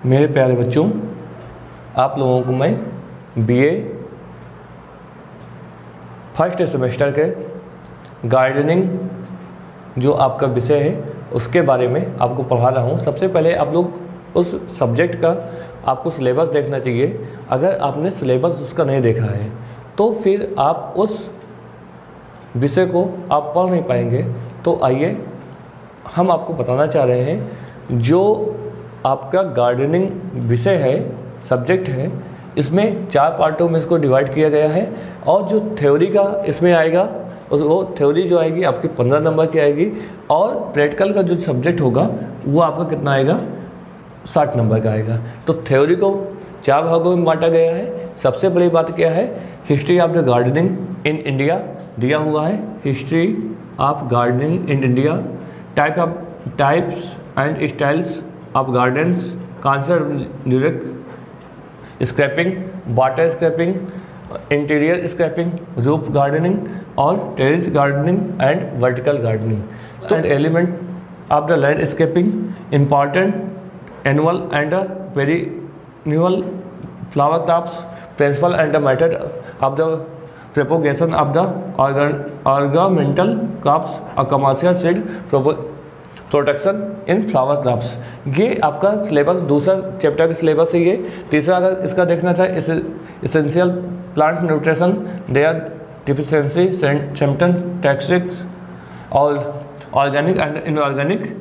मेरे प्यारे बच्चों, आप लोगों को मैं बीए फर्स्ट सेमेस्टर के गार्डनिंग जो आपका विषय है उसके बारे में आपको पढ़ा रहा हूँ। सबसे पहले आप लोग उस सब्जेक्ट का आपको सिलेबस देखना चाहिए। अगर आपने सिलेबस उसका नहीं देखा है तो फिर आप उस विषय को आप पढ़ नहीं पाएंगे। तो आइए हम आपको बताना चाह रहे हैं, जो आपका गार्डनिंग विषय है, सब्जेक्ट है, इसमें 4 पार्टों में इसको डिवाइड किया गया है। और जो थ्योरी का इसमें आएगा वो थ्योरी जो आएगी आपकी 15 नंबर की आएगी, और प्रैक्टिकल का जो सब्जेक्ट होगा वो आपका कितना आएगा, 60 नंबर का आएगा। तो थ्योरी को 4 भागों में बांटा गया है। सबसे बड़ी बात क्या है, history of the gardening in India दिया हुआ है। History of gardening in India, types and styles of gardens, direct scaping, water scaping, interior scaping, roof gardening और terrace gardening and vertical gardening and element of the landscaping, important annual and perennial flower crops, principal and the method of the propagation of the ornamental crops और commercial seed protection in flower crops. ये आपका syllabus, दूसरा chapter का syllabus है ये। तीसरा अगर इसका देखना चाहे, essential plant nutrition, their deficiency, symptom, tactics और organic and inorganic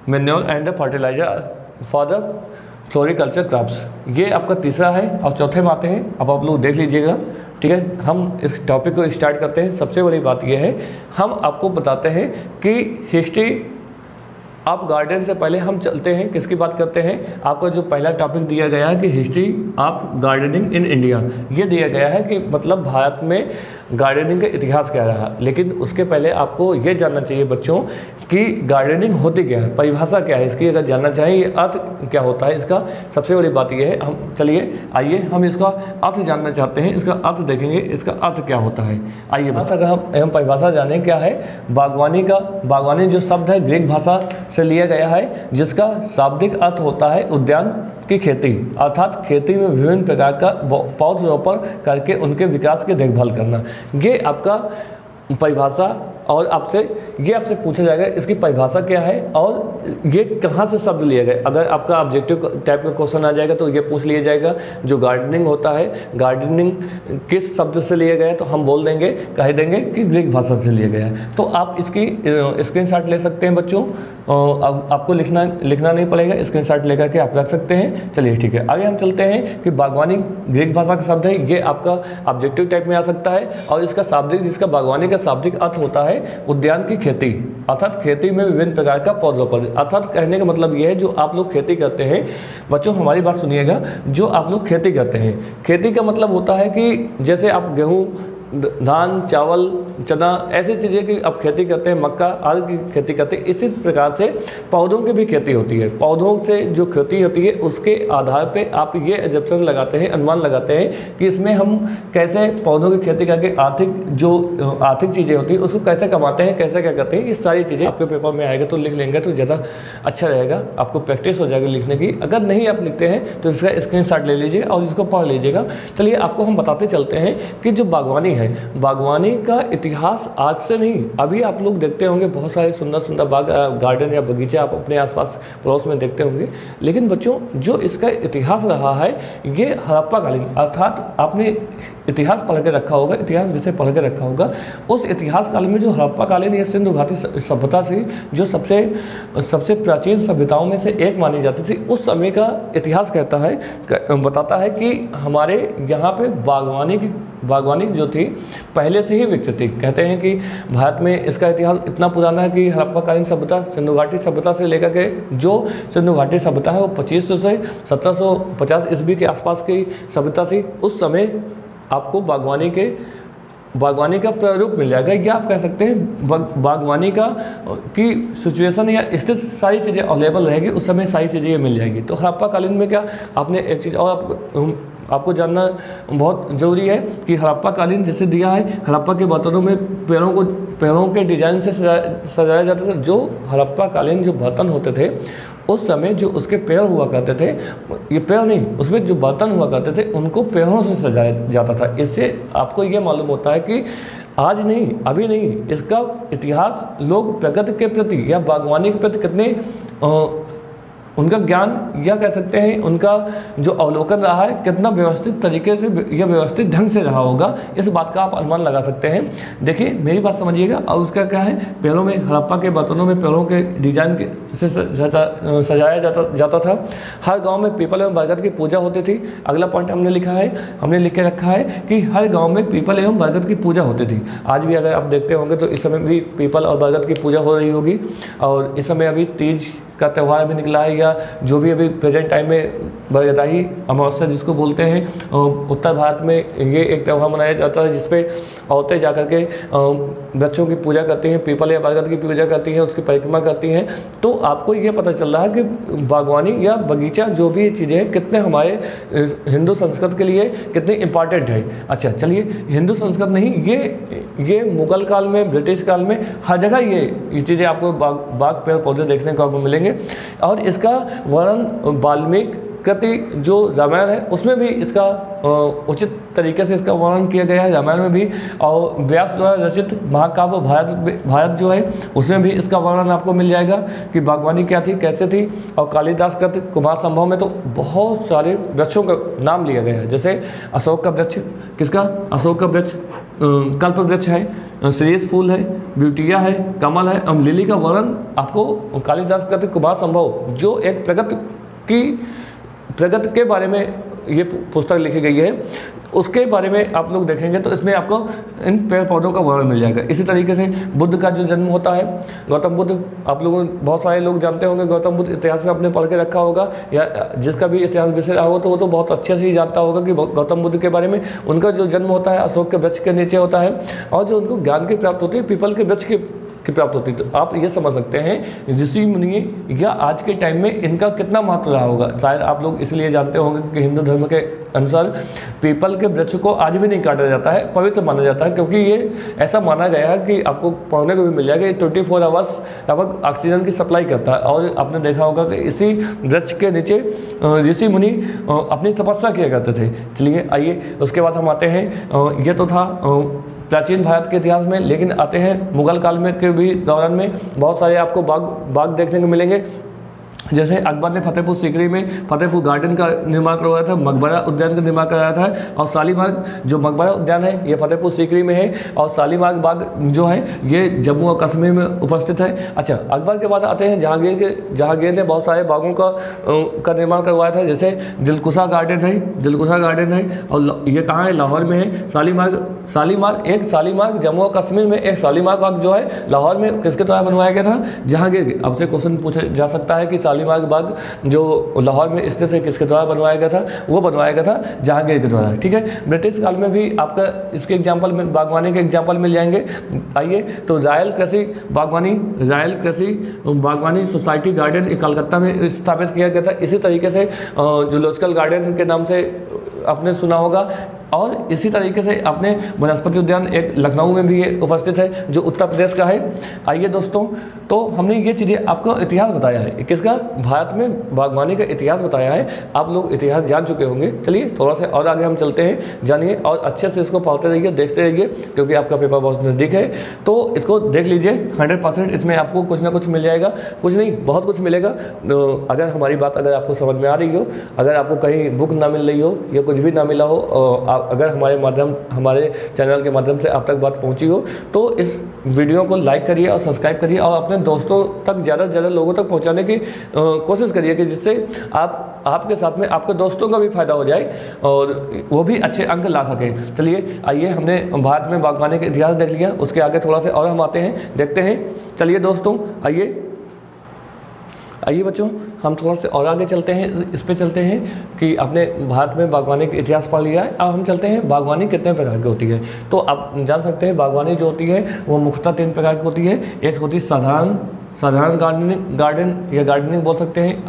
manure and fertiliser for the floriculture crops. ये आपका तीसरा है। और चौथे में आते हैं, अब आप लोग देख लीजिएगा, ठीक है। हम इस टॉपिक को स्टार्ट करते हैं। सबसे बड़ी बात यह है, हम आपको बताते हैं कि हिस्ट्री आप गार्डन से पहले हम चलते हैं, किसकी बात करते हैं। आपका जो पहला टॉपिक दिया गया है कि history of gardening in India, ये दिया गया है कि मतलब भारत में गार्डनिंग का इतिहास क्या रहा। लेकिन उसके पहले आपको ये जानना चाहिए बच्चों कि गार्डनिंग होती क्या है, परिभाषा क्या है इसकी। अगर जानना चाहें ये अर्थ क्या होता है इसका, सबसे बड़ी बात ये है, हम चलिए आइए हम इसका अर्थ जानना चाहते हैं। इसका अर्थ देखेंगे, इसका अर्थ क्या होता है। आइए बात अगर हम परिभाषा जानें क्या है बागवानी का। बागवानी जो शब्द है ग्रीक भाषा से लिया गया है, जिसका शाब्दिक अर्थ होता है उद्यान की खेती, अर्थात खेती में विभिन्न प्रकार का पौधरोपण करके उनके विकास की देखभाल करना। ये आपका परिभाषा, और आपसे पूछा जाएगा इसकी परिभाषा क्या है और ये कहाँ से शब्द लिए गए। अगर आपका ऑब्जेक्टिव टाइप का क्वेश्चन आ जाएगा तो ये पूछ लिया जाएगा जो गार्डनिंग होता है, गार्डनिंग किस शब्द से लिया गया है, तो हम बोल देंगे, कह देंगे कि ग्रीक भाषा से लिया गया है। तो आप इसकी स्क्रीनशॉट ले सकते हैं बच्चों, आपको लिखना नहीं पड़ेगा, स्क्रीनशॉट लेकर के आप रख सकते हैं। चलिए ठीक है, आगे हम चलते हैं कि बागवानी ग्रीक भाषा का शब्द है, ये आपका ऑब्जेक्टिव टाइप में आ सकता है। और इसका शाब्दिक, जिसका बागवानी का शाब्दिक अर्थ होता है उद्यान की खेती, अर्थात खेती में विभिन्न प्रकार का पौधरोपण। अर्थात कहने का मतलब यह है जो आप लोग खेती करते हैं बच्चों, हमारी बात सुनिएगा, जो आप लोग खेती करते हैं, खेती का मतलब होता है कि जैसे आप गेहूँ, धान, चावल, चना, ऐसी चीज़ें की आप खेती करते हैं, मक्का आदि की खेती करते हैं। इसी प्रकार से पौधों की भी खेती होती है। पौधों से जो खेती होती है उसके आधार पे आप ये एजम्पशन लगाते हैं, अनुमान लगाते हैं कि इसमें हम कैसे पौधों की खेती करके आर्थिक चीज़ें होती है उसको कैसे कमाते हैं, कैसे क्या करते हैं। ये सारी चीज़ें आपके पेपर में आएगा तो लिख लेंगे तो ज़्यादा अच्छा रहेगा, आपको प्रैक्टिस हो जाएगी लिखने की। अगर नहीं आप लिखते हैं तो इसका स्क्रीनशॉट ले लीजिए और इसको पढ़ लीजिएगा। चलिए आपको हम बताते चलते हैं कि जो बागवानी, बागवानी का इतिहास आज से नहीं, अभी आप लोग देखते होंगे बहुत सारे सुंदर सुंदर गार्डन या बगीचे आप अपने आसपास पड़ोस में देखते होंगे। लेकिन बच्चों जो इसका इतिहास रहा है ये हड़प्पा कालीन, अर्थात आपने इतिहास पढ़ के रखा होगा, इतिहास विषय पढ़ के रखा होगा। उस इतिहास काल में जो हड़प्पा कालीन या सिंधु घाटी सभ्यता थी, जो सबसे प्राचीन सभ्यताओं में से एक मानी जाती थी, उस समय का इतिहास बताता है कि हमारे यहाँ पे बागवानी जो थी पहले से ही विकसित थी। कहते हैं कि भारत में इसका इतिहास इतना पुराना है कि हड़प्पाकालीन सभ्यता सिंधु घाटी सभ्यता से लेकर के जो सिंधु घाटी सभ्यता है वो 2500 से 1750 ईस्वी के आसपास की सभ्यता थी। उस समय आपको बागवानी का प्रारूप मिल जाएगा, या आप कह सकते हैं बागवानी की सिचुएशन या स्थित सारी चीज़ें अवेलेबल रहेगी। उस समय सारी चीज़ें ये मिल जाएगी। तो हड़प्पाकालीन में क्या, आपने एक चीज़ और आपको जानना बहुत ज़रूरी है कि हड़प्पा कालीन जैसे दिया है, हड़प्पा के बर्तनों में पेड़ों के डिजाइन से सजाया जाता था। जो हड़प्पा कालीन जो बर्तन होते थे उस समय जो उसके पेड़ हुआ करते थे, ये पेड़ नहीं, उसमें जो बर्तन हुआ करते थे उनको पेड़ों से सजाया जाता था। इससे आपको ये मालूम होता है कि आज नहीं, अभी नहीं, इसका इतिहास लोग प्रकृति के प्रति या बागवानी के प्रति कितने उनका ज्ञान या कह सकते हैं उनका जो अवलोकन रहा है कितना व्यवस्थित तरीके से या व्यवस्थित ढंग से रहा होगा, इस बात का आप अनुमान लगा सकते हैं। देखिए मेरी बात समझिएगा। और उसका क्या है, पेड़ों में, हड़प्पा के बर्तनों में पेड़ों के डिजाइन से सजाया जाता था। हर गाँव में पीपल एवं बरगद की पूजा होती थी। अगला पॉइंट हमने लिख के रखा है कि हर गाँव में पीपल एवं बरगद की पूजा होती थी। आज भी अगर आप देखते होंगे तो इस समय भी पीपल और बरगद की पूजा हो रही होगी। और इस समय अभी तीज का त्यौहार भी निकला है, या जो भी अभी प्रेजेंट टाइम में बरगदाही अमावस्या जिसको बोलते हैं, उत्तर भारत में ये एक त्यौहार मनाया जाता है जिसपे औरतें जाकर के वृक्षों की पूजा करती हैं, पीपल या बरगद की पूजा करती हैं, उसकी परिक्रमा करती हैं। तो आपको ये पता चल रहा है कि बागवानी या बगीचा जो भी चीज़ें हैं कितने हमारे हिंदू संस्कृति के लिए कितनी इम्पॉर्टेंट है। अच्छा चलिए, हिंदू संस्कृति नहीं, ये मुगल काल में, ब्रिटिश काल में हर जगह ये चीज़ें आपको बाग पेड़ पौधे देखने को आपको मिलेंगे। और इसका वर्णन वाल्मीकि कृति जो रामायण है उसमें भी इसका उचित तरीके से इसका वर्णन किया गया है, रामायण में भी। और व्यास द्वारा रचित महाकाव्य भारत जो है उसमें भी इसका वर्णन आपको मिल जाएगा कि बागवानी क्या थी, कैसे थी। और कालिदास कृत कुमार संभव में तो बहुत सारे वृक्षों का नाम लिया गया है, जैसे अशोक का वृक्ष, किसका, अशोक का वृक्ष, कल्प वृक्ष है, श्रेयस फूल है, ब्यूटिया है, कमल है, और लिली का वर्णन आपको कालिदास कृत कुमार संभव जो एक प्रगति के बारे में ये पुस्तक लिखी गई है, उसके बारे में आप लोग देखेंगे तो इसमें आपको इन पेड़ पौधों का वर्णन मिल जाएगा। इसी तरीके से बुद्ध का जो जन्म होता है, गौतम बुद्ध, आप लोगों बहुत सारे लोग जानते होंगे, गौतम बुद्ध इतिहास में आपने पढ़ के रखा होगा, या जिसका भी इतिहास विषय रहा हो तो वो तो बहुत अच्छे से ही जानता होगा कि गौतम बुद्ध के बारे में। उनका जो जन्म होता है अशोक के वृक्ष के नीचे होता है, और जो उनको ज्ञान की प्राप्त होती है पीपल के वृक्ष की प्राप्त होती है। तो आप ये समझ सकते हैं ऋषि मुनि या आज के टाइम में इनका कितना महत्व रहा होगा। शायद आप लोग इसलिए जानते होंगे कि हिंदू धर्म के अनुसार पीपल के वृक्ष को आज भी नहीं काटा जाता है, पवित्र माना जाता है, क्योंकि ये ऐसा माना गया है कि आपको पढ़ने को भी मिल जाएगा, 24 आवर्स लगभग ऑक्सीजन की सप्लाई करता है। और आपने देखा होगा कि इसी वृक्ष के नीचे ऋषि मुनि अपनी तपस्या किया करते थे। चलिए आइए, उसके बाद हम आते हैं, ये तो था प्राचीन भारत के इतिहास में, लेकिन आते हैं मुगल काल में के भी दौरान में बहुत सारे आपको बाग देखने को मिलेंगे। जैसे अकबर ने फतेहपुर सीकरी में फतेहपुर गार्डन का निर्माण करवाया था, मकबरा उद्यान का निर्माण कराया था। और शालीमार जो मकबरा उद्यान है ये फतेहपुर सीकरी में है, और शालीमार बाग जो है ये जम्मू और कश्मीर में उपस्थित है। अच्छा, अकबर के बाद आते हैं जहांगीर ने बहुत सारे बागों का निर्माण करवाया था, जैसे दिलकुशा गार्डन है, और ये कहाँ है, लाहौर में है। शालीमार जम्मू और कश्मीर में, एक शालीमार बाग जो है लाहौर में किसके द्वारा बनवाया गया था, जहांगीर के। अब से क्वेश्चन पूछा जा सकता है कि शालीमार बाग जो लाहौर में स्थित है किसके द्वारा बनवाया गया था, वो बनवाया गया था जहांगीर के द्वारा। ठीक है, ब्रिटिश काल में भी आपका इसके एग्जाम्पल में बागवानी के एग्जाम्पल मिल जाएंगे। आइए, तो रॉयल कृषि बागवानी सोसाइटी गार्डन कलकत्ता में स्थापित किया गया था। इसी तरीके से जूलॉजिकल गार्डन के नाम से आपने सुना होगा, और इसी तरीके से अपने वनस्पति उद्यान एक लखनऊ में भी उपस्थित है जो उत्तर प्रदेश का है। आइए दोस्तों, तो हमने ये चीज़ें आपको इतिहास बताया है, किसका, भारत में बागवानी का इतिहास बताया है। आप लोग इतिहास जान चुके होंगे। चलिए थोड़ा सा और आगे हम चलते हैं, जानिए और अच्छे से इसको पढ़ते रहिए, देखते रहिए, क्योंकि आपका पेपर बहुत नज़दीक है। तो इसको देख लीजिए, 100% इसमें आपको कुछ ना कुछ मिल जाएगा, कुछ नहीं बहुत कुछ मिलेगा। अगर हमारी बात अगर आपको समझ में आ रही हो, अगर आपको कहीं बुक ना मिल रही हो या कुछ भी ना मिला हो, अगर हमारे चैनल के माध्यम से आप तक बात पहुंची हो, तो इस वीडियो को लाइक करिए और सब्सक्राइब करिए, और अपने दोस्तों तक ज़्यादा से ज़्यादा लोगों तक पहुंचाने की कोशिश करिए, कि जिससे आपके साथ में आपके दोस्तों का भी फायदा हो जाए और वो भी अच्छे अंक ला सकें। चलिए आइए, हमने भारत में बागवानी का इतिहास देख लिया, उसके आगे थोड़ा सा और हम आते हैं, देखते हैं। चलिए दोस्तों, आइए बच्चों, हम थोड़ा सा और आगे चलते हैं, इस पे चलते हैं कि आपने भारत में बागवानी का इतिहास पढ़ लिया है। अब हम चलते हैं बागवानी कितने प्रकार की होती है। तो आप जान सकते हैं बागवानी जो होती है वो मुख्यतः 3 प्रकार की होती है। एक होती है साधारण गार्डनिंग या गार्डनिंग बोल सकते हैं,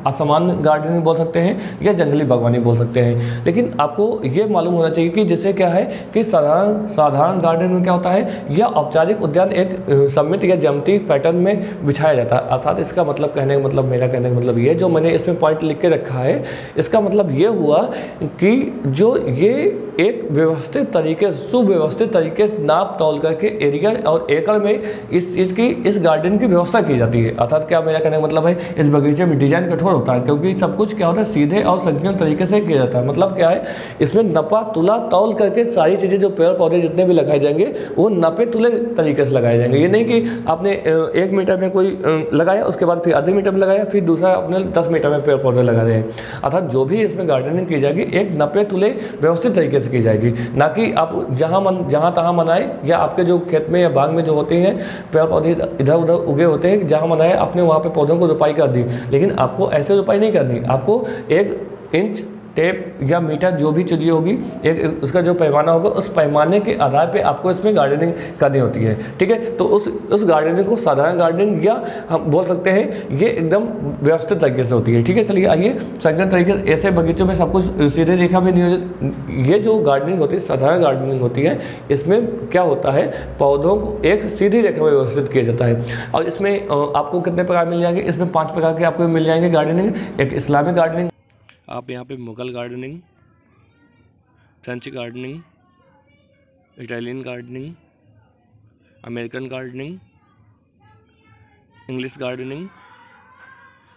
असमान गार्डनिंग बोल सकते हैं या जंगली बागवानी बोल सकते हैं। लेकिन आपको ये मालूम होना चाहिए कि जैसे क्या है कि साधारण गार्डन में क्या होता है, यह औपचारिक उद्यान एक सममित या ज्यामितीय पैटर्न में बिछाया जाता है। अर्थात इसका मतलब कहने का मतलब, मेरा कहने का मतलब ये जो मैंने इसमें पॉइंट लिख के रखा है, इसका मतलब ये हुआ कि जो ये एक व्यवस्थित तरीके, सुव्यवस्थित तरीके से नाप तौल करके एरिया और एकड़ में इस चीज़ की, इस गार्डन की व्यवस्था की जाती है। अर्थात क्या मेरा कहने का मतलब है, इस बगीचे में डिजाइन कठोर होता है क्योंकि सब कुछ क्या होता है सीधे और संकीर्ण तरीके से किया जाता है। मतलब क्या है, इसमें नपा तुला तौल करके सारी चीज़ें, जो पेड़ पौधे जितने भी लगाए जाएंगे वो नपे तुले तरीके से लगाए जाएंगे। ये नहीं कि आपने 1 मीटर में कोई लगाया, उसके बाद फिर आधे मीटर में लगाया, फिर दूसरा अपने 10 मीटर में पेड़ पौधे लगा रहे हैं। अर्थात जो भी इसमें गार्डनिंग की जाएगी एक नपे तुले व्यवस्थित तरीके से की जाएगी, ना कि आप जहाँ तहाँ मनाए, या आपके जो खेत में या बाग में जो होते हैं पेड़ पौधे इधर उधर उगे होते हैं, जहाँ मनाए आपने वहाँ पे पौधों को रोपाई कर दी। लेकिन आपको ऐसे रोपाई नहीं करनी, आपको 1 इंच टेप या मीटर जो भी चीज़ होगी, एक उसका जो पैमाना होगा, उस पैमाने के आधार पे आपको इसमें गार्डनिंग करनी होती है। ठीक है, तो उस गार्डनिंग को साधारण गार्डनिंग या हम बोल सकते हैं ये एकदम व्यवस्थित तरीके से होती है। ठीक है, चलिए आइए संकीर्ण तरीके से, ऐसे बगीचों में सब कुछ सीधे रेखा में नियोजित, ये जो गार्डनिंग होती है साधारण गार्डनिंग होती है, इसमें क्या होता है पौधों को एक सीधी रेखा में व्यवस्थित किया जाता है। और इसमें आपको कितने प्रकार मिल जाएंगे, इसमें 5 प्रकार के आपको मिल जाएंगे गार्डनिंग। एक इस्लामिक गार्डनिंग, आप यहाँ पे Mughal gardening, French gardening, Italian gardening, American gardening, English gardening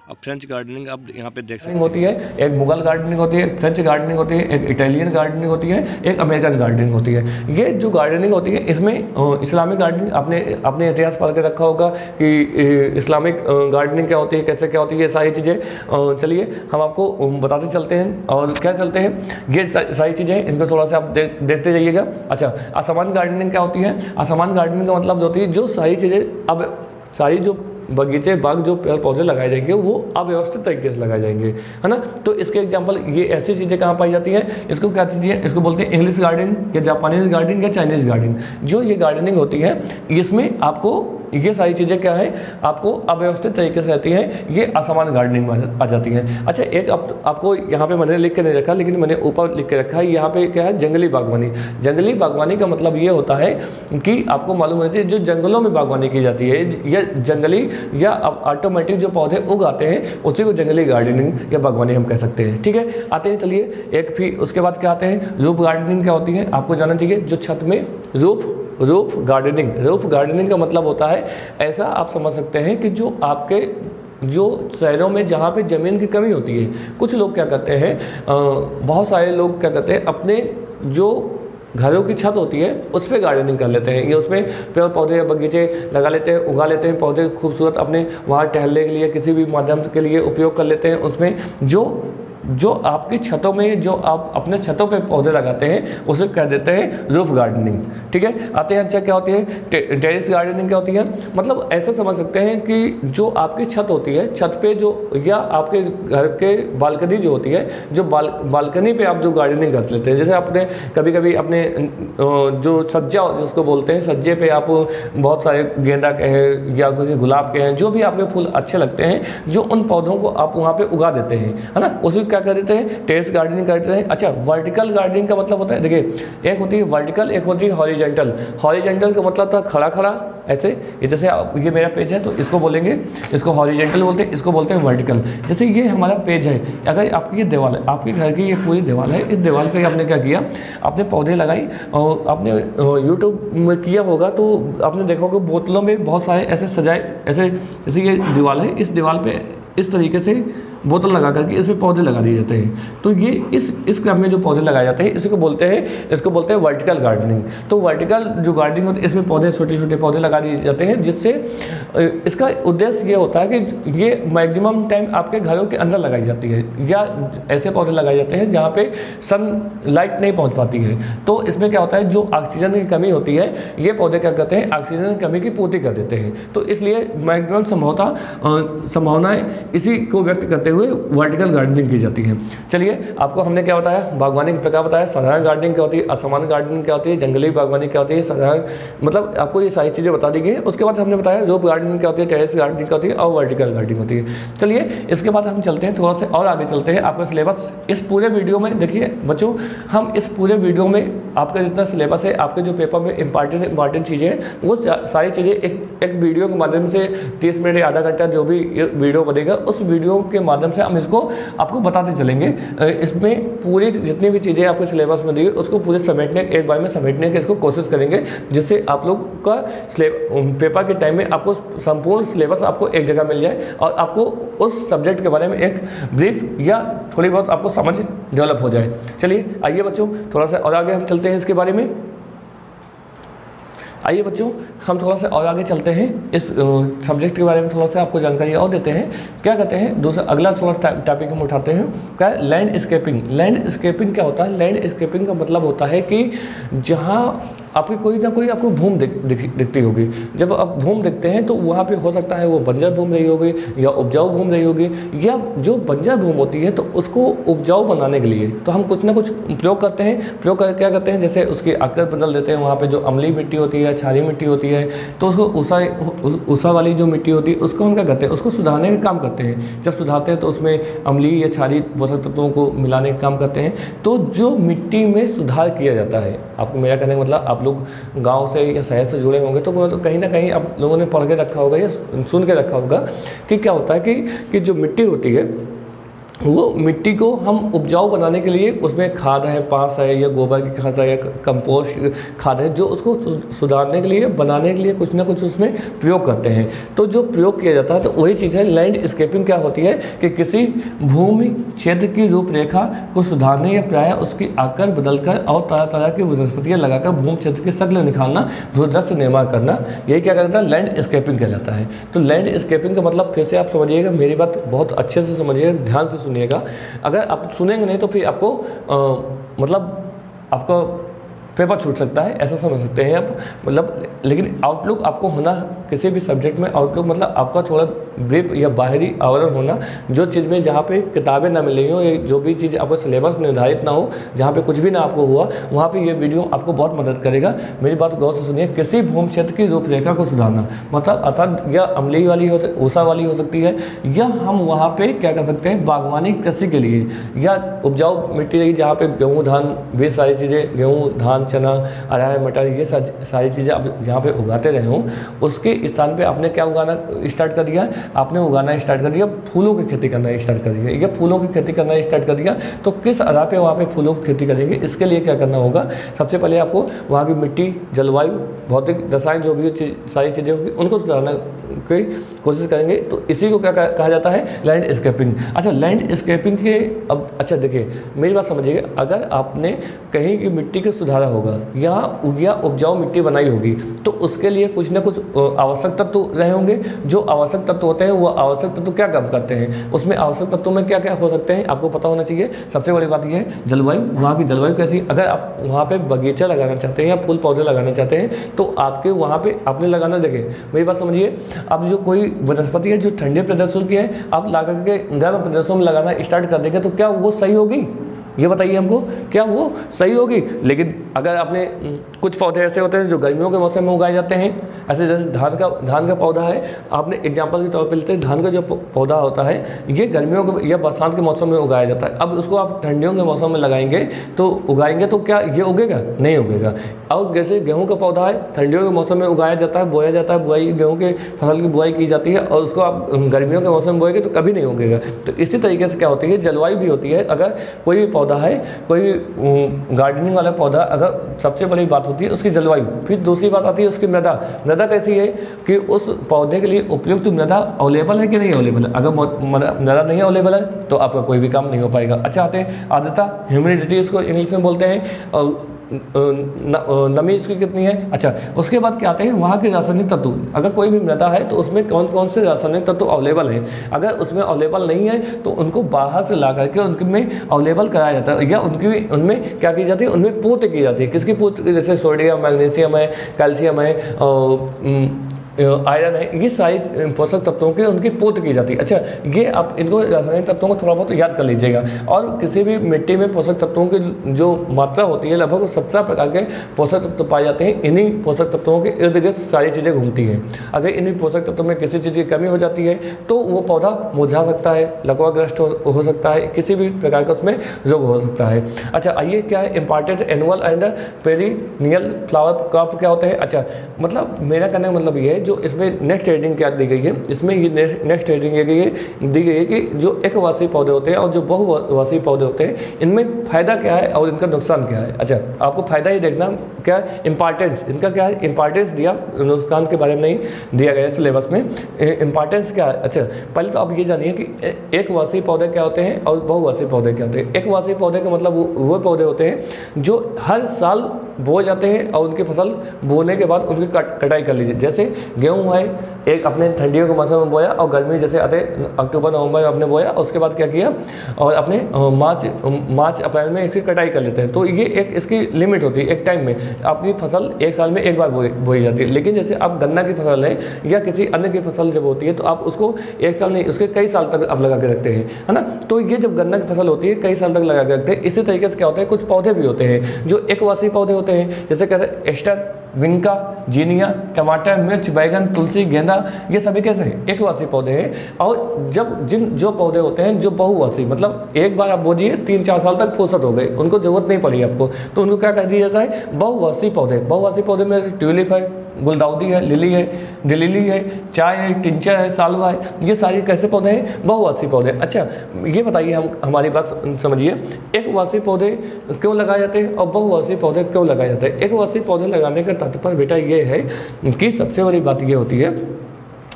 और फ्रेंच गार्डनिंग आप यहाँ पे देख सकते हैं होती है। एक मुगल गार्डनिंग होती है, एक फ्रेंच गार्डनिंग होती है, एक इटालियन गार्डनिंग होती है, एक अमेरिकन गार्डनिंग होती है। ये जो गार्डनिंग होती है इसमें इस्लामिक गार्डनिंग, आपने इतिहास पढ़ के रखा होगा कि इस्लामिक गार्डनिंग क्या होती है, कैसे क्या होती है, ये सारी चीज़ें चलिए हम आपको बताते चलते हैं। और क्या चलते हैं, ये सारी चीज़ें इनको थोड़ा सा आप देखते जाइएगा। अच्छा, असमान गार्डनिंग क्या होती है? असमान गार्डनिंग का मतलब होती है जो सारी चीज़ें, अब सारी जो बगीचे बाग जो पेड़ पौधे लगाए जाएंगे वो अव्यवस्थित तरीके से लगाए जाएंगे, है ना। तो इसके एग्जांपल, ये ऐसी चीज़ें कहाँ पाई जाती हैं, इसको क्या चीज़ें, इसको बोलते हैं इंग्लिश गार्डनिंग या जापानीज गार्डनिंग या चाइनीज़ गार्डनिंग। जो ये गार्डनिंग होती है इसमें आपको ये सारी चीज़ें क्या है, आपको अव्यवस्थित तरीके से रहती हैं, ये असमान गार्डनिंग में आ जाती हैं। अच्छा, एक आपको यहाँ पे मैंने लिख के नहीं रखा, लेकिन मैंने ऊपर लिख के रखा है, यहाँ पे क्या है, जंगली बागवानी। जंगली बागवानी का मतलब ये होता है कि आपको मालूम होना चाहिए जो जंगलों में बागवानी की जाती है, या जंगली या ऑटोमेटिक जो पौधे उगाते हैं उसी को जंगली गार्डनिंग या बागवानी हम कह सकते हैं। ठीक है, आते हैं चलिए एक, फिर उसके बाद क्या आते हैं, रूफ गार्डनिंग क्या होती है, आपको जानना चाहिए। जो छत में रूफ गार्डनिंग का मतलब होता है, ऐसा आप समझ सकते हैं कि जो आपके जो शहरों में जहाँ पे ज़मीन की कमी होती है, कुछ लोग क्या करते हैं, बहुत सारे लोग क्या करते हैं, अपने जो घरों की छत होती है उस पर गार्डनिंग कर लेते हैं, या उसमें पेड़ पौधे या बगीचे लगा लेते हैं, उगा लेते हैं पौधे खूबसूरत, अपने वहाँ टहलने के लिए किसी भी माध्यम के लिए उपयोग कर लेते हैं। उसमें जो आपकी छतों में, जो आप अपने छतों पे पौधे लगाते हैं उसे कह देते हैं रूफ गार्डनिंग। ठीक है, आते हैं। अच्छा, क्या होती है टेरेस गार्डनिंग? क्या होती है, मतलब ऐसे समझ सकते हैं कि जो आपकी छत होती है, छत पे जो, या आपके घर के बालकनी जो होती है, जो बालकनी पे आप जो गार्डनिंग कर लेते हैं, जैसे आपने कभी कभी अपने जो सज्जा जिसको बोलते हैं, सज्जे पे आप बहुत सारे गेंदा के हैं या कुछ गुलाब के हैं, जो भी आपके फूल अच्छे लगते हैं, जो उन पौधों को आप वहाँ पे उगा देते हैं, है ना, उसी क्या कर देते हैं, टेरेस गार्डनिंग करते हैं। अच्छा, वर्टिकल गार्डनिंग का मतलब होता है, देखिए एक होती है वर्टिकल, एक होती है हॉरिजॉन्टल। हॉरिजॉन्टल का मतलब था खड़ा खड़ा ऐसे, ये जैसे ये मेरा पेज है तो इसको बोलेंगे, इसको हॉरिजॉन्टल बोलते हैं, इसको बोलते हैं वर्टिकल। जैसे ये हमारा पेज है, अगर आपकी ये दीवार है, आपके घर की ये पूरी दीवार है, इस दीवार पे आपने क्या किया, आपने पौधे लगाई, और आपने यूट्यूब में किया होगा तो आपने देखा होगा बोतलों में बहुत सारे ऐसे सजाए, ऐसे जैसे ये दीवार है, इस दीवार पे इस तरीके से बोतल लगा करके इसमें पौधे लगा दिए जाते हैं। तो ये इस क्रम में जो पौधे लगाए जाते हैं इसको बोलते हैं वर्टिकल गार्डनिंग। तो वर्टिकल जो गार्डनिंग होती है इसमें पौधे, छोटे छोटे पौधे लगा दिए जाते हैं, जिससे इसका उद्देश्य ये होता है कि ये मैक्सिमम टाइम आपके घरों के अंदर लगाई जाती है, या ऐसे पौधे लगाए जाते हैं जहाँ पे सनलाइट नहीं पहुँच पाती है। तो इसमें क्या होता है, जो ऑक्सीजन की कमी होती है, ये पौधे क्या करते हैं, ऑक्सीजन की कमी की पूर्ति कर देते हैं। तो इसलिए मैक्सिमम संभावनाएँ इसी को व्यक्त करते करते हुए वर्टिकल गार्डनिंग की जाती है। चलिए, आपको हमने क्या बताया, बागवानी के प्रकार बताया, साधारण गार्डनिंग क्या होती है, असामान्य गार्डनिंग क्या होती है, जंगली बागवानी क्या होती है, साधारण मतलब आपको ये सारी चीज़ें बता दी गई है। उसके बाद हमने बताया रोप गार्डनिंग क्या होती है, टेरेस गार्डनिंग क्या होती है और वर्टिकल गार्डनिंग होती है। चलिए, इसके बाद हम चलते हैं थोड़ा सा और आगे चलते हैं। आपका सिलेबस इस पूरे वीडियो में देखिए बच्चों, हम इस पूरे वीडियो में आपका जितना सिलेबस है, आपके जो पेपर में इंपॉर्टेंट चीज़ें हैं, वो सारी चीज़ें एक वीडियो के माध्यम से 30 मिनट या आधा घंटा जो भी वीडियो बनेगा, उस वीडियो के माध्यम से हम इसको आपको बताते चलेंगे। इसमें पूरी जितनी भी चीज़ें आपके सिलेबस में दी है उसको पूरे समेटने, एक बार में समेटने की इसको कोशिश करेंगे, जिससे आप लोग का पेपर के टाइम में आपको संपूर्ण सिलेबस आपको एक जगह मिल जाए और आपको उस सब्जेक्ट के बारे में एक ब्रीफ या थोड़ी बहुत आपको समझ डेवलप हो जाए। चलिए आइए बच्चों, थोड़ा सा और आगे हम चलते हैं इसके बारे में। आइए बच्चों, हम थोड़ा सा और आगे चलते हैं, इस सब्जेक्ट के बारे में थोड़ा सा आपको जानकारी और देते हैं। क्या कहते हैं, दूसरा अगला थोड़ा टॉपिक हम उठाते हैं, क्या है लैंडस्केपिंग। लैंडस्केपिंग क्या होता है, लैंडस्केपिंग का मतलब होता है कि जहाँ आपकी कोई ना कोई आपको भूमि दिखती होगी। जब आप भूमि देखते हैं तो वहाँ पे हो सकता है वो बंजर भूमि रही होगी या उपजाऊ भूमि रही होगी, या जो बंजर भूमि होती है तो उसको उपजाऊ बनाने के लिए तो हम कुछ ना कुछ प्रयोग करते हैं। प्रयोग कर क्या करते हैं, जैसे उसकी आकर बदल देते हैं। वहाँ पे जो अम्लीय मिट्टी होती है, क्षारीय मिट्टी होती है, तो उसको ऊसा वाली जो मिट्टी होती है उसको हम क्या करते हैं, उसको सुधारने का काम करते हैं। जब सुधारते हैं तो उसमें अम्लीय या क्षारीय पोषक तत्वों को मिलाने का काम करते हैं। तो जो मिट्टी में सुधार किया जाता है, आपको मेरा कहने का मतलब, आप लोग गांव से या शहर से जुड़े होंगे तो कहीं ना कहीं आप लोगों ने पढ़ के रखा होगा या सुन के रखा होगा कि क्या होता है कि जो मिट्टी होती है वो मिट्टी को हम उपजाऊ बनाने के लिए उसमें खाद है, पास है या गोबर की खाद है या कंपोस्ट खाद है, जो उसको सुधारने के लिए, बनाने के लिए कुछ ना कुछ उसमें प्रयोग करते हैं। तो जो प्रयोग किया जाता है तो वही चीज़ है लैंडस्केपिंग। क्या होती है कि किसी भूमि क्षेत्र की रूपरेखा को सुधारने या प्रायः उसकी आकार बदलकर और तरह तरह की वनस्पतियाँ लगाकर भूमि क्षेत्र की शक्ल निखारना, भूदृश्य निर्माण करना, यही क्या कहता है लैंडस्केपिंग कहलाता है। तो लैंडस्केपिंग का मतलब फिर से आप समझिएगा, मेरी बात बहुत अच्छे से समझिएगा, ध्यान से सुनिएगा। अगर आप सुनेंगे नहीं तो फिर आपको मतलब आपको पेपर छूट सकता है, ऐसा समझ सकते हैं आप। मतलब लेकिन आउटलुक आपको होना किसी भी सब्जेक्ट में, आउटलुक मतलब आपका थोड़ा ब्रीफ या बाहरी आवरण होना, जो चीज़ में जहाँ पे किताबें ना मिली हो या जो भी चीज़ आपको सिलेबस निर्धारित ना हो, जहाँ पे कुछ भी ना आपको हुआ, वहाँ पे ये वीडियो आपको बहुत मदद करेगा। मेरी बात गौर से सुनिए। किसी भूमि क्षेत्र की रूपरेखा को सुधारना मतलब अर्थात या अम्लीय वाली हो, ऊषा वाली हो सकती है, या हम वहाँ पे क्या कर सकते हैं, बागवानी कृषि के लिए, या उपजाऊ मिट्टी रही जहाँ पे गेहूँ धान भी सारी चीज़ें, गेहूँ धान चना अरहर मटर ये सारी चीज़ें आप जहाँ पे उगाते रहे हों, उसके स्थान पे आपने क्या उगाना स्टार्ट कर दिया, आपने उगाना स्टार्ट कर दिया, फूलों की खेती करना स्टार्ट कर दिया या फूलों की खेती करना स्टार्ट कर दिया। तो किस आधार पे वहाँ पे फूलों की खेती करेंगे, इसके लिए क्या करना होगा, सबसे पहले आपको वहाँ की मिट्टी, जलवायु, भौतिक दशाएं, जो भी सारी चीज़ें होगी उनको सुधारने की कोशिश करेंगे। तो इसी को क्या कहा जाता है, लैंडस्केपिंग। अच्छा, लैंडस्केपिंग के अब अच्छा देखिए मेरी बात समझिएगा, अगर आपने कहीं की मिट्टी को सुधारा होगा या उपजाऊ मिट्टी बनाई होगी तो उसके लिए कुछ ना कुछ आवश्यक तत्व रहे होंगे। जो आवश्यक तत्व होते हैं वो आवश्यक तत्व क्या काम करते हैं, उसमें आवश्यक तत्वों में क्या क्या हो सकते हैं आपको पता होना चाहिए। सबसे बड़ी बात यह है जलवायु, वहाँ की जलवायु कैसी। अगर आप वहाँ पे बगीचा लगाना चाहते हैं या फूल पौधे लगाना चाहते हैं तो आपके वहाँ पे आपने लगाना, देखिए मेरी बात समझिए, अब जो कोई वनस्पति है जो ठंडे प्रदेशों की है, आप ला करके गर्म प्रदेशों में लगाना स्टार्ट कर देंगे तो क्या वो सही होगी, ये बताइए हमको, क्या वो सही होगी। लेकिन अगर आपने कुछ पौधे ऐसे होते हैं जो गर्मियों के मौसम में उगाए जाते हैं, ऐसे जैसे धान का पौधा है, आपने एग्जांपल के तौर पे लेते हैं, धान का जो पौधा होता है ये गर्मियों के या बरसात के मौसम में उगाया जाता है। अब उसको आप ठंडियों के मौसम में लगाएंगे तो उगाएंगे तो क्या ये उगेगा, नहीं उगेगा। और जैसे गेहूँ का पौधा है, ठंडियों के मौसम में उगाया जाता है, बोया जाता है, बुआई गेहूँ के फसल की बुआई की जाती है, और उसको आप गर्मियों के मौसम में बोएंगे तो कभी नहीं उगेगा। तो इसी तरीके से क्या होती है, जलवायु भी होती है। अगर कोई भी पौधा है, कोई गार्डनिंग वाला पौधा, अगर सबसे बड़ी बात होती है उसकी जलवायु, फिर दूसरी बात आती है उसकी मृदा। मृदा कैसी है कि उस पौधे के लिए उपयुक्त मृदा अवेलेबल है कि नहीं अवेलेबल है। अगर मृदा नहीं अवेलेबल है तो आपका कोई भी काम नहीं हो पाएगा। अच्छा, आते हैं आर्द्रता, ह्यूमिडिटी इसको इंग्लिश में बोलते हैं, और नमी इसकी कितनी है। अच्छा, उसके बाद क्या आते हैं वहाँ के रासायनिक तत्व। अगर कोई भी मृदा है तो उसमें कौन कौन से रासायनिक तत्व अवेलेबल हैं। अगर उसमें अवेलेबल नहीं है तो उनको बाहर से ला करके उनमें अवेलेबल कराया जाता है, या उनमें क्या की जाती है, उनमें पूर्ति की जाती है। किसकी पूर्ति, जैसे सोडियम, मैग्नीशियम है, कैल्शियम है, आयरन है, ये सारी पोषक तत्वों की उनकी पूर्ति की जाती है। अच्छा, ये आप इनको रासायनिक तत्वों को थोड़ा बहुत याद कर लीजिएगा। और किसी भी मिट्टी में पोषक तत्वों की जो मात्रा होती है, लगभग 17 प्रकार के पोषक तत्व पाए जाते हैं। इन्हीं पोषक तत्वों के इर्द गिर्द सारी चीज़ें घूमती हैं। अगर इन्हीं पोषक तत्वों में किसी चीज़ की कमी हो जाती है तो वो पौधा मुरझा सकता है, लकवाग्रस्त हो सकता है, किसी भी प्रकार का उसमें रोग हो सकता है। अच्छा, आइए क्या है important annual and perennial flower crop क्या होते हैं। अच्छा, मतलब मेरा कहने का मतलब ये है, जो इसमें नेक्स्ट हेडिंग क्या दी गई है, इसमें ये नेक्स्ट हेडिंग दी गई है कि जो एकवार्षिक पौधे होते हैं और जो बहुवार्षिक पौधे होते हैं, इनमें फ़ायदा क्या है और इनका नुकसान क्या है। अच्छा, आपको फ़ायदा ही देखना क्या है, इंपॉर्टेंस इनका क्या है, इंपॉर्टेंस दिया, नुकसान के बारे में नहीं दिया गया सिलेबस में। इंपॉर्टेंस क्या है, अच्छा पहले तो आप ये जानिए कि एकवार्षिक पौधे क्या होते हैं और बहुवार्षिक पौधे क्या होते हैं। एकवार्षिक पौधे का मतलब वो पौधे होते हैं जो हर साल बोए जाते हैं और उनकी फसल बोने के बाद उनकी कटाई कर लीजिए। जैसे गेहूँ है, एक अपने ठंडियों के मौसम में बोया और गर्मी जैसे आते अक्टूबर नवंबर में आपने बोया, उसके बाद क्या किया और अपने मार्च अप्रैल में इसकी कटाई कर लेते हैं। तो ये एक इसकी लिमिट होती है, एक टाइम में आपकी फसल एक साल में एक बार बोई जाती है। लेकिन जैसे आप गन्ना की फसल है या किसी अन्य की फसल जब होती है तो आप उसको एक साल नहीं, उसके कई साल तक आप लगा के रखते हैं, है ना। तो ये जब गन्ना की फसल होती है कई साल तक लगा के रखते हैं। इसी तरीके से क्या होता है, कुछ पौधे भी होते हैं जो एकवार्षिक पौधे होते हैं, जैसे कहते हैं एस्टर, विंका, जीनिया, टमाटर, मिर्च, बैगन, तुलसी, गेंदा, ये सभी कैसे हैं, एकवार्षिक पौधे हैं। और जो पौधे होते हैं जो बहुवार्षिक, मतलब एक बार आप बोलिए 3-4 साल तक फुर्सत हो गई, उनको जरूरत नहीं पड़ी आपको, तो उनको क्या कह दिया जाता है, बहुवार्षिक पौधे। बहुवार्षिक पौधे में ट्यूलिप है, गुलदाउदी है, लिली है, दिलिली है, चाय है, टिंचर है, सालवा है, ये सारे कैसे पौधे हैं, बहुवार्षिक पौधे। अच्छा, ये बताइए, हम हमारी बात समझिए, एकवार्षिक पौधे क्यों लगाए जाते हैं और बहुवार्षिक पौधे क्यों लगाए जाते हैं। एकवार्षिक पौधे लगाने का तात्पर्य बेटा ये है कि सबसे बड़ी बात ये होती है,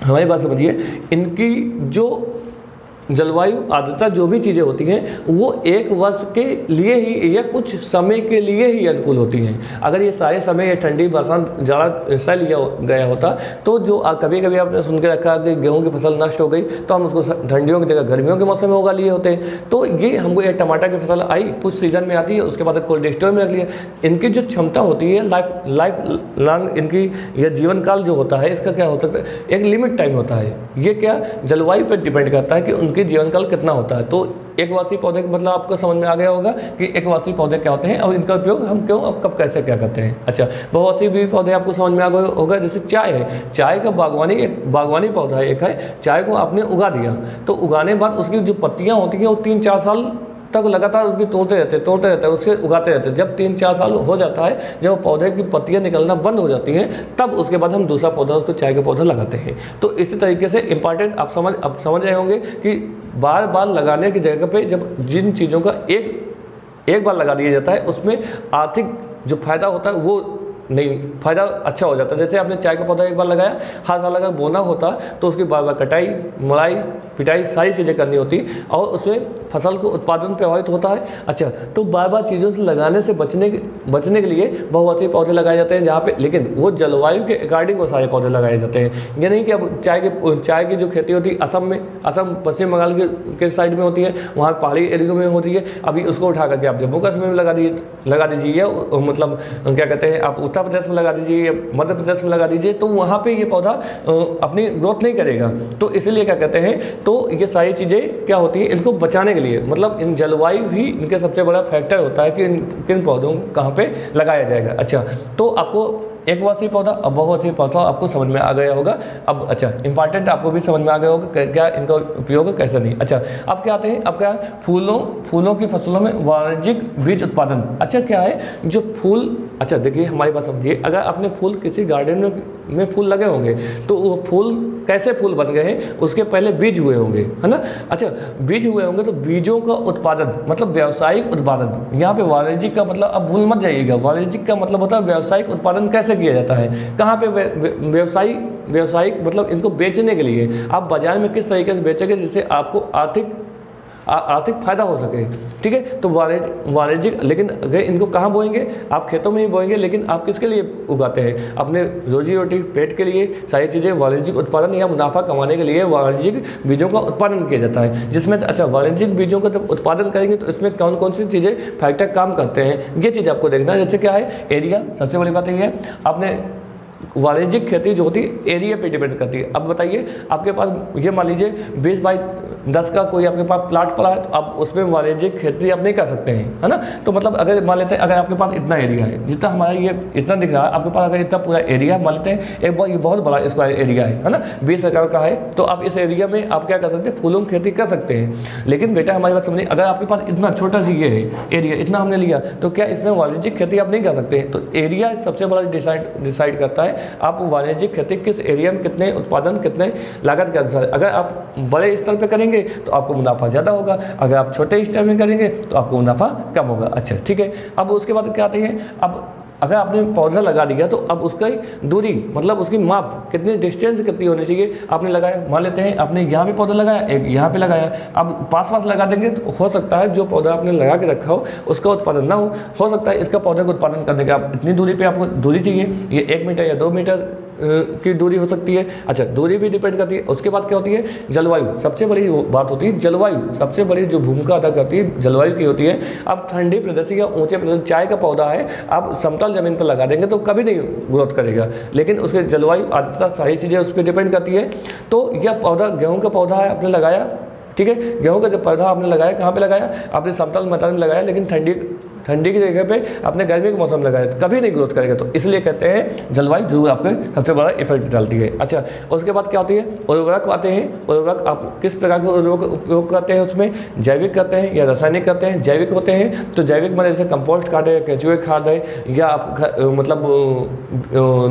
हमारी बात समझिए, इनकी जो जलवायु आर्द्रता जो भी चीज़ें होती हैं वो एक वर्ष के लिए ही या कुछ समय के लिए ही अनुकूल होती हैं। अगर ये सारे समय ये ठंडी बरसात ज़्यादा सह लिया गया होता तो जो कभी कभी आपने सुन के रखा कि गेहूं की फसल नष्ट हो गई तो हम उसको ठंडियों की जगह गर्मियों के मौसम में उगा लिए होते हैं। तो ये हमको ये टमाटर की फसल आई कुछ सीजन में आती है, उसके बाद कोल्ड स्टोर में रख लिया। इनकी जो क्षमता होती है लाइफ लॉन्ग, इनकी यह जीवन काल जो होता है इसका क्या हो सकता है, एक लिमिट टाइम होता है। ये क्या जलवायु पर डिपेंड करता है कि उनकी जीवन काल कितना होता है। तो एकवार्षिक पौधे का मतलब आपको समझ में आ गया होगा कि एकवार्षिक पौधे क्या होते हैं और इनका उपयोग हम क्यों, अब कब, कैसे क्या करते हैं। अच्छा, बहुवार्षिक भी पौधे आपको समझ में आ गया होगा, जैसे चाय है, चाय का बागवानी पौधा है, एक है, चाय को आपने उगा दिया तो उगाने के बाद उसकी जो पत्तियां होती हैं वो 3-4 साल तक लगातार उसकी तोड़ते रहते हैं, उससे उगाते रहते हैं। जब 3-4 साल हो जाता है, जब पौधे की पत्तियां निकलना बंद हो जाती हैं, तब उसके बाद हम दूसरा पौधा, उसको चाय का पौधा लगाते हैं। तो इसी तरीके से इंपॉर्टेंट आप समझ रहे होंगे कि बार बार लगाने की जगह पे जब जिन चीज़ों का एक बार लगा दिया जाता है उसमें आर्थिक जो फायदा होता है वो नहीं, फ़ायदा अच्छा हो जाता है। जैसे आपने चाय का पौधा एक बार लगाया, हर साल अगर बोना होता तो उसकी बार बार कटाई, मड़ाई, पिटाई सारी चीज़ें करनी होती और उसमें फसल को उत्पादन प्रभावित होता है। अच्छा, तो बार बार चीज़ों से लगाने से बचने के लिए बहुवार्षिक पौधे लगाए जाते हैं, जहाँ पे लेकिन वो जलवायु के अकॉर्डिंग वो सारे पौधे लगाए जाते हैं। ये नहीं कि अब चाय की जो खेती होती है असम पश्चिम बंगाल के साइड में होती है, वहाँ पहाड़ी एरिया में होती है, अभी उसको उठा करके आप जम्मू कश्मीर में लगा दीजिए या मतलब क्या कहते हैं आप उत्तर प्रदेश में लगा दीजिए या मध्य प्रदेश में लगा दीजिए, तो वहाँ पे ये पौधा अपनी ग्रोथ नहीं करेगा। तो इसलिए क्या कहते हैं, तो ये सारी चीज़ें क्या होती है, इनको बचाने के लिए, मतलब इन जलवायु भी इनके सबसे बड़ा फैक्टर होता है कि किन पौधों को कहाँ पे लगाया जाएगा। अच्छा, तो आपको एकवार्षिक पौधा और बहुवार्षिक पौधा आपको समझ में आ गया होगा। अब अच्छा, इंपॉर्टेंट आपको भी समझ में आ गया होगा क्या इनका उपयोग कैसे नहीं। अच्छा, अब क्या आते हैं, अब क्या फूलों की फसलों में वाणिज्यिक बीज उत्पादन। अच्छा, क्या है जो फूल, अच्छा देखिए हमारी बात समझिए, अगर आपने फूल किसी गार्डन में फूल लगे होंगे तो वो फूल कैसे फूल बन गए हैं, उसके पहले बीज हुए होंगे, है ना। अच्छा, बीज हुए होंगे तो बीजों का उत्पादन मतलब व्यावसायिक उत्पादन। यहाँ पे वाणिज्यिक का मतलब अब भूल मत जाइएगा, वाणिज्यिक का मतलब होता है व्यावसायिक उत्पादन कैसे किया जाता है, कहाँ पे व्यावसायिक मतलब इनको बेचने के लिए आप बाजार में किस तरीके से बेचेंगे जिससे आपको आर्थिक फायदा हो सके। ठीक है, तो वाणिज्यिक, लेकिन अगर इनको कहाँ बोएंगे, आप खेतों में ही बोएंगे, लेकिन आप किसके लिए उगाते हैं, अपने रोजी रोटी पेट के लिए। सारी चीज़ें वाणिज्यिक उत्पादन या मुनाफा कमाने के लिए वाणिज्यिक बीजों का उत्पादन किया जाता है, जिसमें अच्छा वाणिज्यिक बीजों का जब उत्पादन करेंगे तो इसमें कौन कौन सी चीज़ें फैक्टर काम करते हैं, ये चीज़ आपको देखना है। जैसे क्या है, एरिया, सबसे बड़ी बात ये है, आपने वाणिज्यिक खेती जो होती है एरिया पे डिपेंड करती है। अब बताइए आपके पास ये मान लीजिए 20/10 का कोई आपके पास प्लाट पड़ा है, तो आप उसमें वाणिज्यिक खेती आप नहीं कर सकते हैं, है ना। तो मतलब अगर मान लेते हैं अगर आपके पास इतना एरिया है, जितना हमारा ये इतना दिख रहा है, आपके पास अगर इतना पूरा एरिया मान लेते हैं एक बार, ये बहुत बड़ा स्क्वायर एरिया है ना, 20 एकड़ का है, तो आप इस एरिया में आप क्या कर सकते हैं, फूलों की खेती कर सकते हैं। लेकिन बेटा हमारी बात समझिए, अगर आपके पास इतना छोटा सी ये है एरिया, इतना हमने लिया, तो क्या इसमें वाणिज्यिक खेती आप नहीं कर सकते। तो एरिया सबसे बड़ा डिसाइड करता है आप वाणिज्यिक खेती किस एरिया में कितने उत्पादन कितने लागत के अनुसार। अगर आप बड़े स्तर पर करेंगे तो आपको मुनाफा ज़्यादा होगा, अगर आप छोटे स्तर में करेंगे तो आपको मुनाफा कम होगा। अच्छा ठीक है, अब उसके बाद क्या आते हैं, अब अगर आपने पौधा लगा दिया तो अब उसका दूरी मतलब उसकी माप कितनी डिस्टेंस कितनी होनी चाहिए आपने लगाया। मान लेते हैं आपने यहाँ पे पौधा लगाया, एक यहाँ पे लगाया, अब पास लगा देंगे तो हो सकता है जो पौधा आपने लगा के रखा हो उसका उत्पादन ना हो सकता है इसका पौधे का उत्पादन करने के आप इतनी दूरी पे आपको दूरी चाहिए, ये 1 मीटर या 2 मीटर की दूरी हो सकती है। अच्छा दूरी भी डिपेंड करती है। उसके बाद क्या होती है, जलवायु सबसे बड़ी बात होती है। जलवायु सबसे बड़ी जो भूमिका अदा करती है जलवायु की होती है। अब ठंडी प्रदेश या ऊंचे प्रदेश, चाय का पौधा है आप समतल जमीन पर लगा देंगे तो कभी नहीं ग्रोथ करेगा, लेकिन उसके जलवायु आर्द्रता सारी चीज़ें उस पर डिपेंड करती है। तो यह पौधा गेहूँ का पौधा है आपने लगाया, ठीक है, गेहूँ का जब पौधा आपने लगाया कहाँ पे लगाया, आपने समतल मैदान में लगाया, लेकिन ठंडी की जगह पे आपने गर्मी के मौसम लगाया तो कभी नहीं ग्रोथ करेगा। तो इसलिए कहते हैं जलवायु जरूर आपके सबसे बड़ा इफेक्ट डालती है। अच्छा उसके बाद क्या होती है, उर्वरक आते हैं। उर्वरक आप किस प्रकार के उर्वरक उपयोग करते हैं, उसमें जैविक करते हैं या रासायनिक करते हैं। जैविक होते हैं तो जैविक मतलब जैसे कंपोस्ट खाद है, केंचुए खाद है, या आप मतलब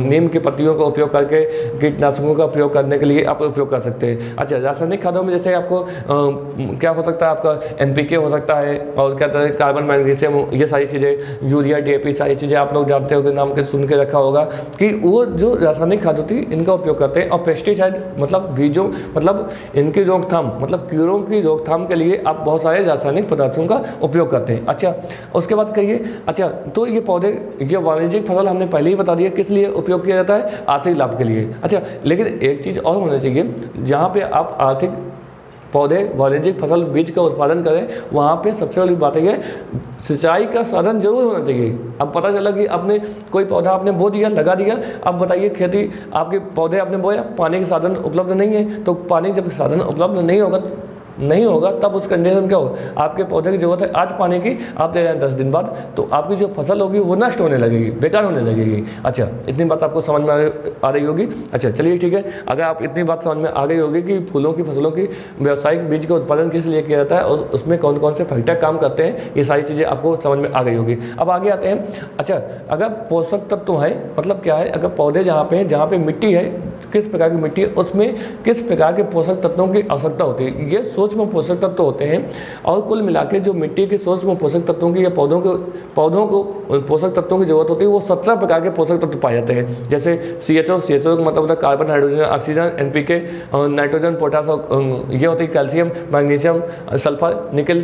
नीम की पत्तियों का उपयोग करके कीटनाशकों का उपयोग करने के लिए आप उपयोग कर सकते हैं। अच्छा रासायनिक खादों में जैसे आपको क्या हो सकता है, आपका NPK हो सकता है, और क्या कहते हैं कार्बन मैग्नीशियम, ये सारी चीज़ें, यूरिया DAP सारी चीज़ें आप लोग जानते हो कि नाम के सुन के रखा होगा कि वो जो रासायनिक खाद होती है इनका उपयोग करते हैं। और पेस्टिसाइड मतलब बीजों मतलब इनकी रोकथाम मतलब कीड़ों की रोकथाम के लिए आप बहुत सारे रासायनिक पदार्थों का उपयोग करते हैं। अच्छा उसके बाद कहिए, अच्छा तो ये पौधे ये वाणिज्यिक फसल हमने पहले ही बता दिया किस लिए उपयोग किया जाता है, आर्थिक लाभ के लिए। अच्छा लेकिन एक चीज़ और होनी चाहिए, जहाँ पे आप आर्थिक पौधे वाणिज्यिक फसल बीज का उत्पादन करें वहाँ पे सबसे बड़ी बात है सिंचाई का साधन जरूर होना चाहिए। अब पता चला कि आपने कोई पौधा आपने बो दिया लगा दिया, अब बताइए खेती आपके पौधे आपने बोया, पानी के साधन उपलब्ध नहीं है, तो पानी जब साधन उपलब्ध नहीं होगा तब उस कंडीशन में क्या होगा, आपके पौधे की जरूरत है आज पानी की, आप दे रहे हैं 10 दिन बाद, तो आपकी जो फसल होगी वो नष्ट होने लगेगी, बेकार होने लगेगी। अच्छा इतनी बात आपको समझ में आ रही होगी। अच्छा चलिए ठीक है, अगर आप इतनी बात समझ में आ गई होगी कि फूलों की फसलों की व्यावसायिक बीज का उत्पादन किस लिए किया जाता है और उसमें कौन कौन से फैक्टर काम करते हैं, ये सारी चीज़ें आपको समझ में आ गई होगी। अब आगे आते हैं। अच्छा अगर पोषक तत्व है मतलब क्या है, अगर पौधे जहाँ पे मिट्टी है, किस प्रकार की मिट्टी है, उसमें किस प्रकार के पोषक तत्वों की आवश्यकता होती है, ये सूक्ष्म पोषक तत्व होते हैं। और कुल मिला के जो मिट्टी के सूक्ष्म पोषक तत्वों की या पौधों को पोषक तत्वों की जरूरत होती है वो 17 प्रकार के पोषक तत्व पाए जाते हैं। जैसे CHO का मतलब होता है carbon, hydrogen, oxygen, NPK, nitrogen, potash, ये होती है कैल्शियम, मैग्नीशियम, सल्फर, निकल,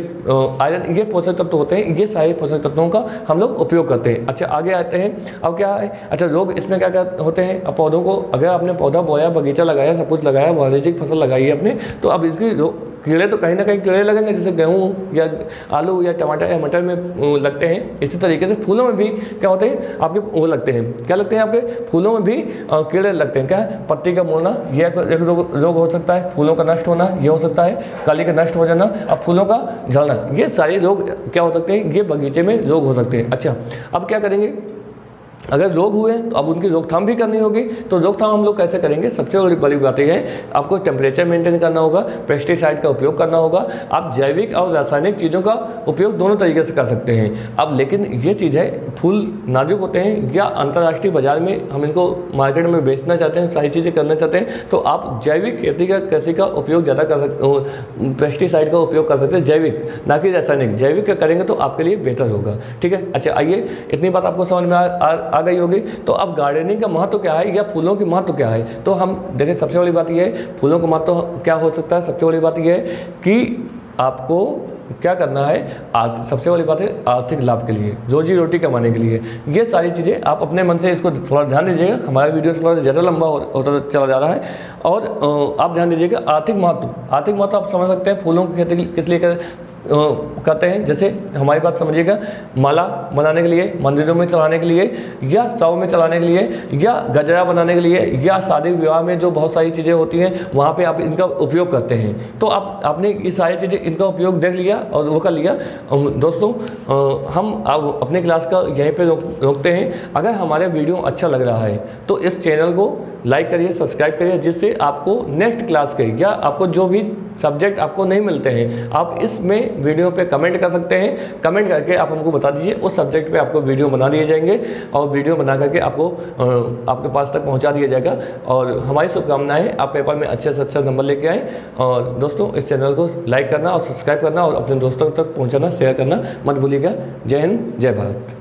आयरन, ये पोषक तत्व होते हैं। ये सारे पोषक तत्वों का हम लोग उपयोग करते हैं। अच्छा आगे आते हैं। अब क्या है, अच्छा रोग इसमें क्या क्या होते हैं। अब पौधों को अगर आपने पौधा बोया, बगीचा लगाया, सब कुछ लगाया, वाणिज्यिक फसल लगाई है आपने, तो अब इसकी कीड़े तो कहीं ना कहीं कीड़े लगेंगे, जैसे गेहूँ या आलू या टमाटर या मटर में लगते हैं। इसी तरीके से फूलों में भी क्या होते हैं आपके वो लगते हैं, क्या लगते हैं आपके फूलों में भी कीड़े लगते हैं। क्या पत्ती का मुड़ना, ये एक रोग हो सकता है। फूलों का नष्ट होना ये हो सकता है। कली का नष्ट हो जाना, अब फूलों का झड़ना, ये सारे रोग क्या हो सकते हैं, ये बगीचे में रोग हो सकते हैं। अच्छा अब क्या करेंगे, अगर रोग हुए तो अब उनकी रोकथाम भी करनी होगी। तो रोकथाम हम लोग कैसे करेंगे, सबसे बड़ी बात यह है आपको टेम्परेचर मेंटेन करना होगा, पेस्टिसाइड का उपयोग करना होगा। आप जैविक और रासायनिक चीज़ों का उपयोग दोनों तरीके से कर सकते हैं। अब लेकिन ये चीज़ है, फूल नाजुक होते हैं या अंतर्राष्ट्रीय बाजार में हम इनको मार्केट में बेचना चाहते हैं, सारी चीज़ें करना चाहते हैं, तो आप जैविक खेती का कृषि का उपयोग ज़्यादा कर सकते, पेस्टिसाइड का उपयोग कर सकते हैं, जैविक ना कि रासायनिक। जैविक का करेंगे तो आपके लिए बेहतर होगा। ठीक है, अच्छा आइए, इतनी बात आपको समझ में आ गई होगी। तो अब गार्डनिंग का महत्व क्या है या फूलों की महत्व क्या है, तो हम देखें। सबसे बड़ी बात यह है फूलों का महत्व क्या हो सकता है। सबसे बड़ी बात यह है कि आपको क्या करना है, सबसे बड़ी बात है आर्थिक लाभ के लिए, रोजी रोटी कमाने के लिए। ये सारी चीज़ें आप अपने मन से इसको थोड़ा ध्यान दीजिएगा। हमारा वीडियो थोड़ा ज़्यादा लंबा होता चला जा रहा है, और आप ध्यान दीजिएगा आर्थिक महत्व। आप समझ सकते हैं फूलों की खेती किस लिए करें। करते हैं। जैसे हमारी बात समझिएगा, माला बनाने के लिए, मंदिरों में चढ़ाने के लिए, या शव में चढ़ाने के लिए, या गजरा बनाने के लिए, या शादी विवाह में जो बहुत सारी चीज़ें होती हैं वहाँ पे आप इनका उपयोग करते हैं। तो आपने ये सारी चीज़ें इनका उपयोग देख लिया और वो कर लिया। दोस्तों हम अब अपने क्लास का यहीं पे रोकते हैं। अगर हमारे वीडियो अच्छा लग रहा है तो इस चैनल को लाइक करिए, सब्सक्राइब करिए, जिससे आपको नेक्स्ट क्लास के या आपको जो भी सब्जेक्ट आपको नहीं मिलते हैं आप इसमें वीडियो पे कमेंट कर सकते हैं। कमेंट करके आप हमको बता दीजिए, उस सब्जेक्ट पे आपको वीडियो बना दिए जाएंगे और वीडियो बना करके आपको आपके पास तक पहुंचा दिया जाएगा। और हमारी शुभकामनाएं आप पेपर में अच्छे से अच्छा नंबर लेके आएँ। और दोस्तों इस चैनल को लाइक करना और सब्सक्राइब करना और अपने दोस्तों तक पहुँचाना, शेयर करना मत भूलिएगा। जय हिंद, जय भारत।